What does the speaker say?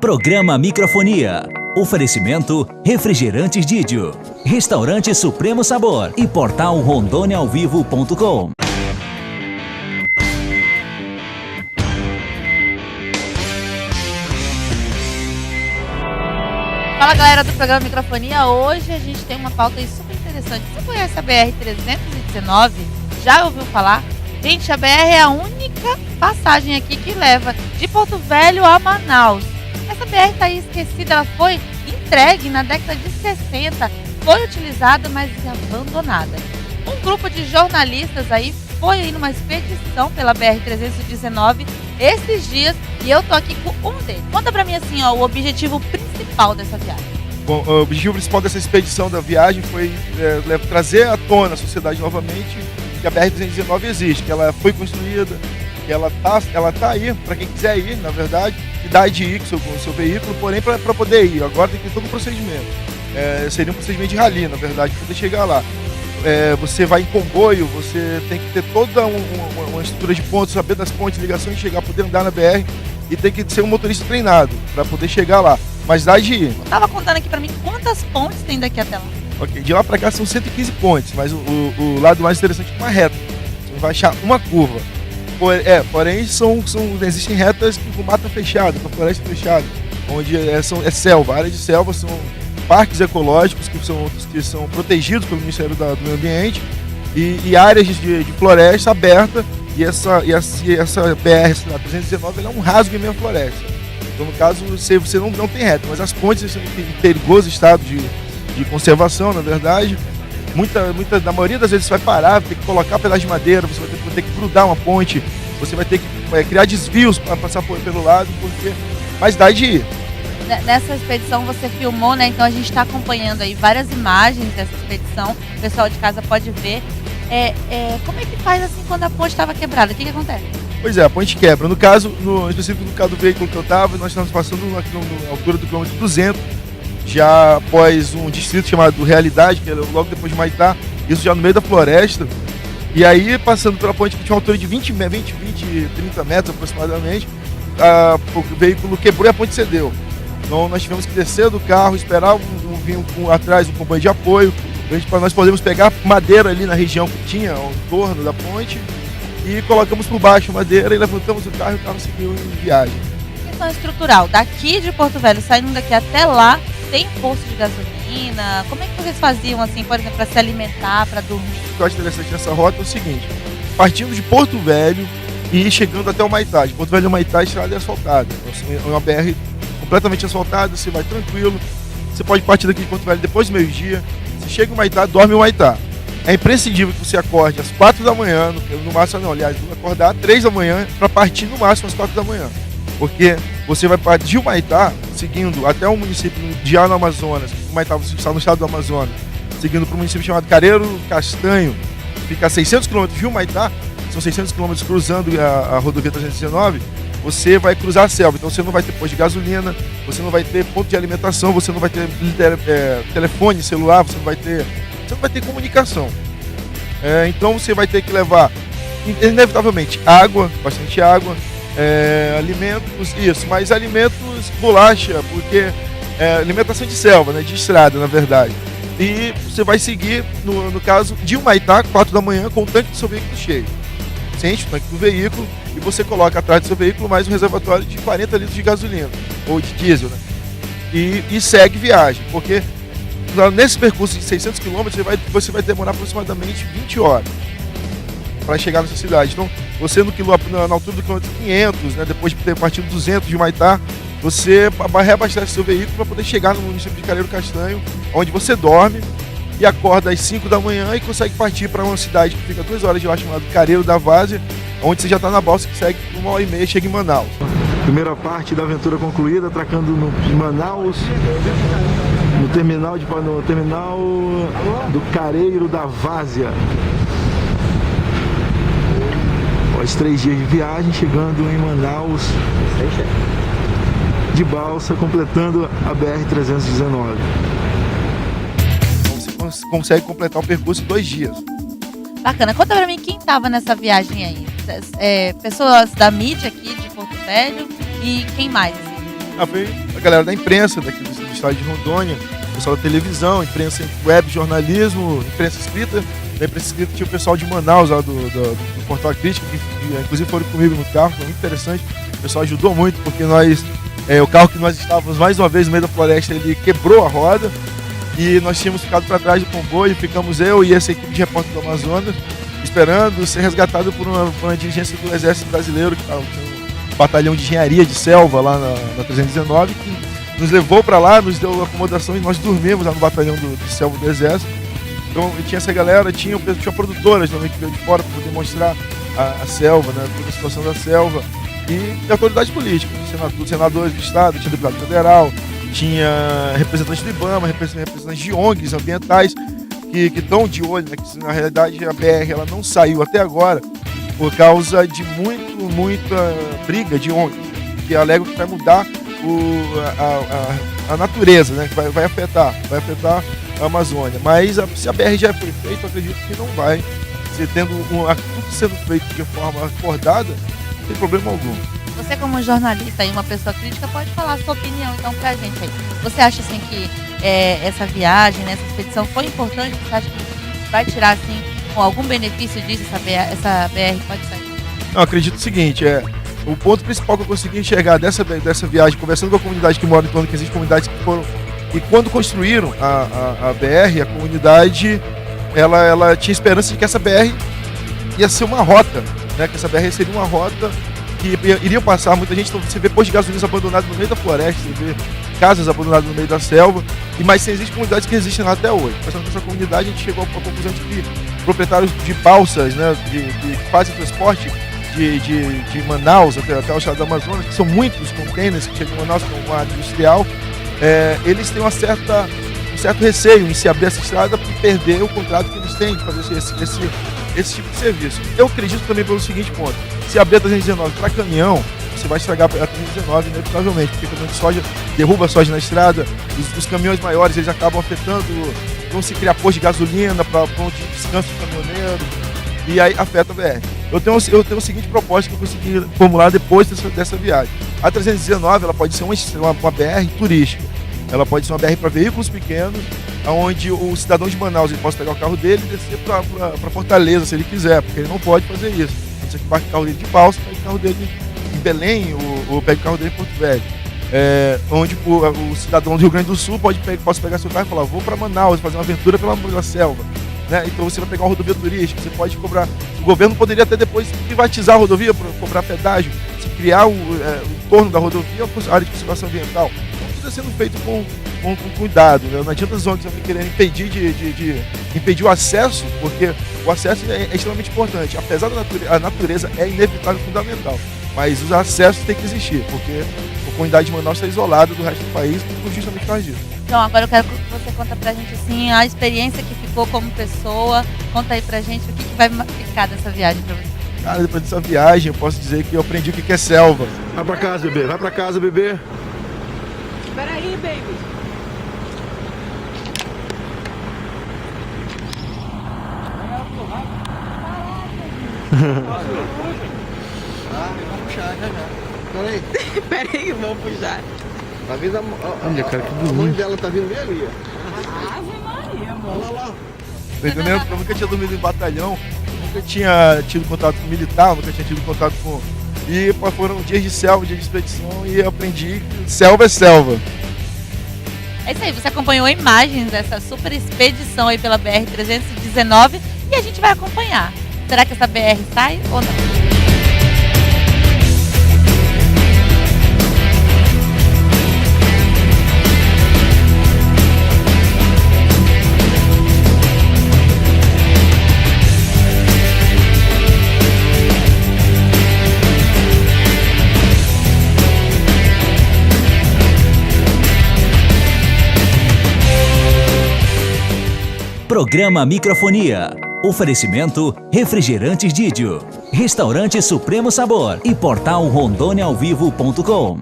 Programa Microfonia. Oferecimento Refrigerantes Didio, Restaurante Supremo Sabor e Portal RondôniaAoVivo.com. Fala, galera do programa Microfonia. Hoje a gente tem uma pauta aí super interessante. Você conhece a BR-319? Já ouviu falar? Gente, a BR é a única passagem aqui que leva de Porto Velho a Manaus. Essa BR está aí esquecida, ela foi entregue na década de 60, foi utilizada, mas abandonada. Um grupo de jornalistas aí foi aí numa expedição pela BR-319 esses dias e eu tô aqui com um deles. Conta pra mim assim, ó, o objetivo principal dessa viagem. Bom, o objetivo principal dessa expedição da viagem foi trazer à tona a sociedade novamente que a BR-319 existe, que ela foi construída, que ela tá aí para quem quiser ir, na verdade, que dá de ir com o seu veículo, porém para poder ir. Agora tem que ter todo um procedimento. Seria um procedimento de rally, na verdade, para poder chegar lá. Você vai em comboio, você tem que ter toda uma estrutura de pontos, saber das pontes, ligações, chegar, poder andar na BR e tem que ser um motorista treinado para poder chegar lá. Mas dá de ir. Eu tava contando aqui para mim quantas pontes tem daqui até lá. Ok, de lá para cá são 115 pontes, mas o lado mais interessante é uma reta. Você vai achar uma curva. Porém, existem retas com mata fechada, com floresta fechada, onde é selva. A área de selva são parques ecológicos que são protegidos pelo Ministério do Meio Ambiente e áreas de floresta aberta. E essa BR-319 é um rasgo em meio à floresta. Então, no caso, você não tem reta, mas as pontes estão em perigoso estado de conservação, na verdade. Na maioria das vezes você vai parar, vai ter que colocar pedaço de madeira, você vai ter que grudar uma ponte, você vai ter que criar desvios para passar pelo lado, mas dá de ir. Nessa expedição você filmou, né? Então a gente está acompanhando aí várias imagens dessa expedição, o pessoal de casa pode ver. Como é que faz assim quando a ponte estava quebrada? O que acontece? Pois é, a ponte quebra. No caso, no específico do caso do veículo que eu estava, nós estamos passando na altura do quilômetro 200, já após um distrito chamado Realidade, que é logo depois de Maitá, isso já no meio da floresta. E aí, passando pela ponte que tinha uma altura de 20, 30 metros aproximadamente, o veículo quebrou e a ponte cedeu. Então nós tivemos que descer do carro, esperar vir atrás um comboio de apoio, para nós podermos pegar madeira ali na região que tinha, ao entorno da ponte, e colocamos por baixo a madeira e levantamos o carro e o carro seguiu em viagem. Questão estrutural, daqui de Porto Velho, saindo daqui até lá, tem posto de gasolina? Como é que vocês faziam, assim, por exemplo, para se alimentar, para dormir? O que eu acho interessante nessa rota é o seguinte: partindo de Porto Velho e chegando até o Maitá. De Porto Velho ao Maitá, a estrada é asfaltada. Então, é uma BR completamente asfaltada, você vai tranquilo. Você pode partir daqui de Porto Velho depois do meio-dia. Você chega no Maitá, dorme no Maitá. É imprescindível que você acorde às 4 da manhã, no máximo não, aliás, acordar às 3 da manhã para partir no máximo às 4 da manhã. Porque você vai partir de Humaitá, seguindo até um município de no Amazonas, Humaitá você está no estado do Amazonas, seguindo para um município chamado Careiro Castanho, fica a 600 km de Humaitá, são 600 km cruzando a rodovia 319, você vai cruzar a selva, então você não vai ter posto de gasolina, você não vai ter ponto de alimentação, você não vai ter telefone celular, você não vai ter comunicação. Então você vai ter que levar, inevitavelmente, água, bastante água, alimentos, mas alimentos bolacha, porque alimentação de selva, né, de estrada, na verdade. E você vai seguir, no caso, de Humaitá, 4 da manhã, com o tanque do seu veículo cheio. Você enche o tanque do veículo e você coloca atrás do seu veículo mais um reservatório de 40 litros de gasolina, ou de diesel, né? E segue viagem, porque nesse percurso de 600 km você vai demorar aproximadamente 20 horas para chegar nessa cidade. Então, você na altura do quilômetro 500, né, depois de ter partido 200 de Humaitá, você reabastece seu veículo para poder chegar no município de Careiro Castanho, onde você dorme e acorda às 5 da manhã e consegue partir para uma cidade que fica 2 horas de lá, chamada Careiro da Várzea, onde você já está na balsa que segue por 1h30 e chega em Manaus. Primeira parte da aventura concluída, atracando em Manaus, no terminal do Careiro da Várzea. Após 3 dias de viagem, chegando em Manaus de balsa, completando a BR-319. Então você consegue completar o percurso em 2 dias. Bacana. Conta pra mim quem estava nessa viagem aí. Pessoas da mídia aqui de Porto Velho e quem mais? Foi a galera da imprensa, daqui do estado de Rondônia, pessoal da televisão, imprensa web, jornalismo, imprensa escrita. Da imprensa escrita tinha o pessoal de Manaus, lá do Portal Crítica, que inclusive foram comigo no carro, foi muito interessante. O pessoal ajudou muito, porque o carro que nós estávamos mais uma vez no meio da floresta, ele quebrou a roda e nós tínhamos ficado para trás do comboio, ficamos eu e essa equipe de repórter do Amazonas esperando ser resgatado por uma diligência do Exército Brasileiro, que tinha um batalhão de engenharia de selva lá na 319, que nos levou para lá, nos deu acomodação e nós dormimos lá no batalhão de selva do Exército. Então tinha essa galera, tinha produtoras também que veio de fora para poder mostrar a selva, né, toda a situação da selva. E autoridades políticas, senadores do estado, tinha deputado federal, tinha representantes do IBAMA, representantes de ONGs ambientais que estão de olho, né, que na realidade a BR ela não saiu até agora por causa de muita briga de ONGs, que alegam que vai mudar a natureza, né, que vai afetar a Amazônia. Mas se a BR já foi feita, eu acredito que não vai. Tudo sendo feito de forma acordada, não tem problema algum. Você, como jornalista e uma pessoa crítica, pode falar a sua opinião então pra gente aí. Você acha assim que essa viagem, né, essa expedição foi importante? Você acha que vai tirar assim com algum benefício disso, essa BR pode sair? Não, acredito o seguinte, o ponto principal que eu consegui enxergar dessa viagem, conversando com a comunidade que mora em torno, que existem comunidades que foram, e quando construíram a BR, a comunidade ela tinha esperança de que essa BR ia ser uma rota, né, que essa BR seria uma rota que iriam passar muita gente. Então você vê postos de gasolina abandonados no meio da floresta, você vê casas abandonadas no meio da selva, mas existem comunidades que existem lá até hoje. Pensando nessa comunidade, a gente chegou à conclusão de que proprietários de balsas, né, que fazem transporte de Manaus até o estado do Amazonas, que são muitos containers que chegam em Manaus com uma área industrial, eles têm um certo receio em se abrir essa estrada para perder o contrato que eles têm de fazer esse tipo de serviço. Eu acredito também pelo seguinte ponto: se abrir a 319 para caminhão, você vai estragar a 319 inevitavelmente, porque o caminhão de soja derruba a soja na estrada, os caminhões maiores eles acabam afetando, vão se criar postos de gasolina para um descanso do caminhoneiro, e aí afeta a BR. Eu tenho o seguinte propósito que eu consegui formular depois dessa viagem. A 319 ela pode ser uma BR turística, ela pode ser uma BR para veículos pequenos, onde o cidadão de Manaus ele possa pegar o carro dele e descer para Fortaleza, se ele quiser, porque ele não pode fazer isso. Você que embarca o carro dele de balsa, pega o carro dele em Belém ou pega o carro dele em Porto Velho. Onde o cidadão do Rio Grande do Sul pode pegar seu carro e falar: vou para Manaus fazer uma aventura pela selva. Né? Então você vai pegar uma rodovia turística, você pode cobrar. O governo poderia até depois privatizar a rodovia para cobrar pedágio, se criar o entorno da rodovia uma área de conservação ambiental. Então, tudo é sendo feito com cuidado, né? Não adianta as ONGs querendo impedir o acesso, porque o acesso é extremamente importante. Apesar da natureza é inevitável, fundamental, mas os acessos têm que existir, porque a comunidade de Manaus está isolada do resto do país justamente por causa disso. Então, agora eu quero que você conta pra gente assim, a experiência que ficou como pessoa. Conta aí pra gente o que vai ficar dessa viagem pra você. Cara, depois dessa viagem eu posso dizer que eu aprendi o que é selva. Vai pra casa, bebê. Vai pra casa, bebê. Espera aí, baby. Vamos puxar já. Espera aí, vamos puxar. Tá vendo Olha, cara, que a mãe dela tá vindo bem ali, ó. Ave Maria, amor. Olha lá. Tá entendendo? Eu nunca tinha dormido em batalhão, nunca tinha tido contato com militar, nunca tinha tido contato com... E foram dias de selva, dias de expedição, e eu aprendi que selva é selva. É isso aí, você acompanhou imagens dessa super expedição aí pela BR-319 e a gente vai acompanhar. Será que essa BR sai ou não? Programa Microfonia. Oferecimento Refrigerantes Didio, Restaurante Supremo Sabor e Portal RondôniaAoVivo.com.